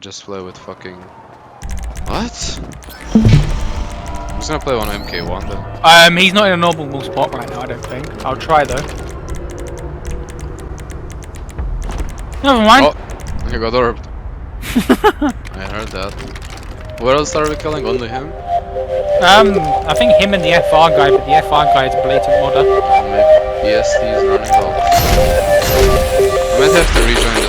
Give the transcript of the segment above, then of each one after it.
just play with fucking... What? I'm just gonna play on MK1 then. He's not in a normal spot right now, I don't think. I'll try though. Never mind. Oh, he got orbed. I heard that. What else are we killing? Only him? I think him and the FR guy, but the FR guy is a blatant modder. Maybe BST is running out. I might have to rejoin the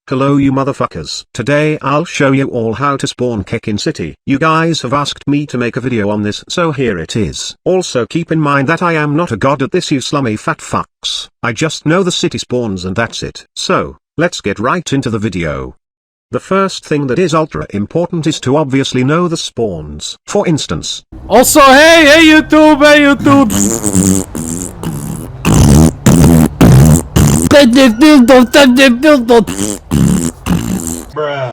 Hello you motherfuckers. Today I'll show you all how to spawn kek in city. You guys have asked me to make a video on this, so here it is. Also keep in mind that I am not a god at this, you slummy fat fucks. I just know the city spawns and that's it. So, let's get right into the video. The first thing that is ultra important is to obviously know the spawns. For instance. Also, hey YouTube,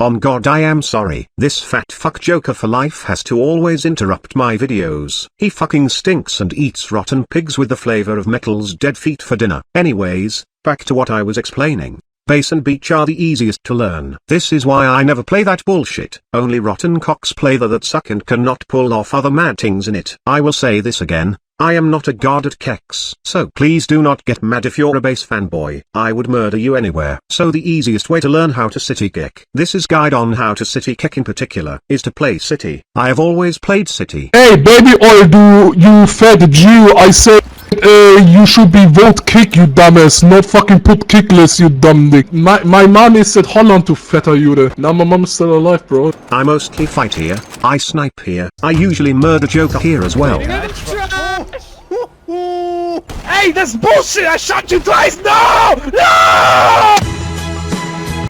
On God I am sorry. This fat fuck Joker for life has to always interrupt my videos. He fucking stinks and eats rotten pigs with the flavor of metal's dead feet for dinner. Anyways, back to what I was explaining. Base and beach are the easiest to learn. This is why I never play that bullshit. Only rotten cocks play that suck and cannot pull off other mad things in it. I will say this again. I am not a god at keks, so please do not get mad if you're a base fanboy. I would murder you anywhere. So the easiest way to learn how to city kek, this is guide on how to city kek in particular, is to play city. I have always played city. Hey baby oil, do you fat Jew, I said you should be vote kick, you dumbass, not fucking put kickless, you dumb dick. My mom is at Holland to fatter you. Now my mom's still alive, bro. I mostly fight here, I snipe here, I usually murder Joker here as well. Hey, that's bullshit! I shot you twice! No! No!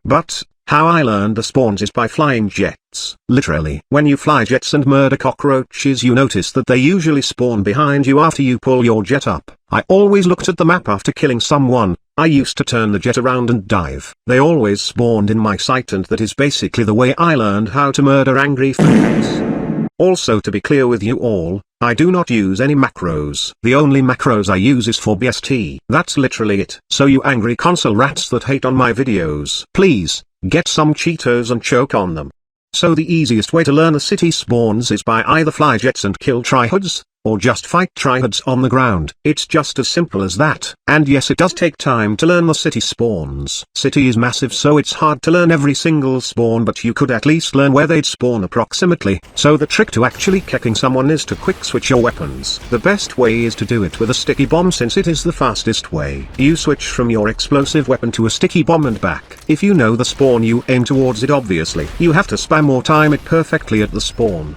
But, how I learned the spawns is by flying jets. Literally. When you fly jets and murder cockroaches, you notice that they usually spawn behind you after you pull your jet up. I always looked at the map after killing someone. I used to turn the jet around and dive. They always spawned in my sight, and that is basically the way I learned how to murder angry fans. Also, to be clear with you all, I do not use any macros. The only macros I use is for BST. That's literally it. So you angry console rats that hate on my videos, please, get some Cheetos and choke on them. So the easiest way to learn the city spawns is by either fly jets and kill tryhards, or just fight tryhards on the ground. It's just as simple as that. And yes, it does take time to learn the city spawns. City is massive, so it's hard to learn every single spawn, but you could at least learn where they'd spawn approximately. So the trick to actually kecking someone is to quick switch your weapons. The best way is to do it with a sticky bomb, since it is the fastest way. You switch from your explosive weapon to a sticky bomb and back. If you know the spawn you aim towards, it obviously. You have to spam or time it perfectly at the spawn.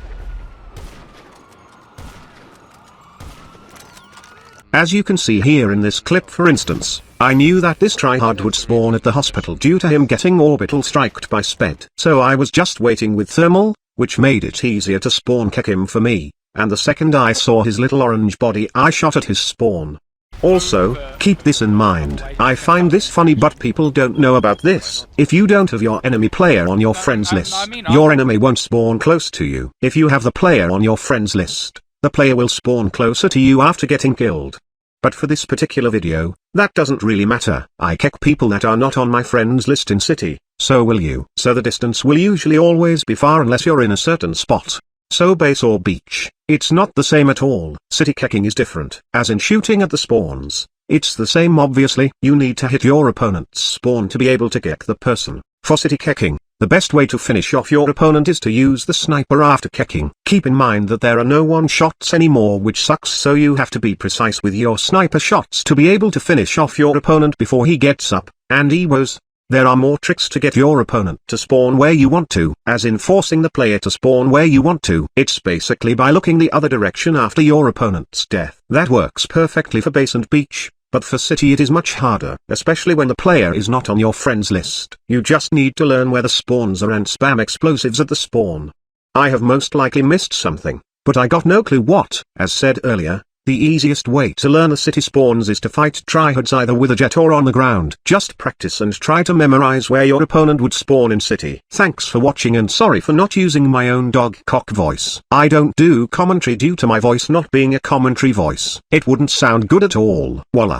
As you can see here in this clip, for instance, I knew that this tryhard would spawn at the hospital due to him getting orbital striked by sped. So I was just waiting with thermal, which made it easier to spawn kek him for me, and the second I saw his little orange body, I shot at his spawn. Also, keep this in mind. I find this funny, but people don't know about this. If you don't have your enemy player on your friends list, your enemy won't spawn close to you. If you have the player on your friends list, the player will spawn closer to you after getting killed. But for this particular video, that doesn't really matter. I kek people that are not on my friends list in city, so will you. So the distance will usually always be far unless you're in a certain spot. So base or beach, it's not the same at all. City kecking is different. As in shooting at the spawns, it's the same obviously. You need to hit your opponent's spawn to be able to kek the person. For city kecking, the best way to finish off your opponent is to use the sniper after kecking. Keep in mind that there are no one-shots anymore, which sucks, so you have to be precise with your sniper shots to be able to finish off your opponent before he gets up. And EWOs, there are more tricks to get your opponent to spawn where you want to, as in forcing the player to spawn where you want to. It's basically by looking the other direction after your opponent's death. That works perfectly for base and beach. But for city it is much harder, especially when the player is not on your friends list. You just need to learn where the spawns are and spam explosives at the spawn. I have most likely missed something, but I got no clue what. As said earlier, the easiest way to learn the city spawns is to fight tryhards either with a jet or on the ground. Just practice and try to memorize where your opponent would spawn in city. Thanks for watching and sorry for not using my own dog cock voice. I don't do commentary due to my voice not being a commentary voice. It wouldn't sound good at all. Voila.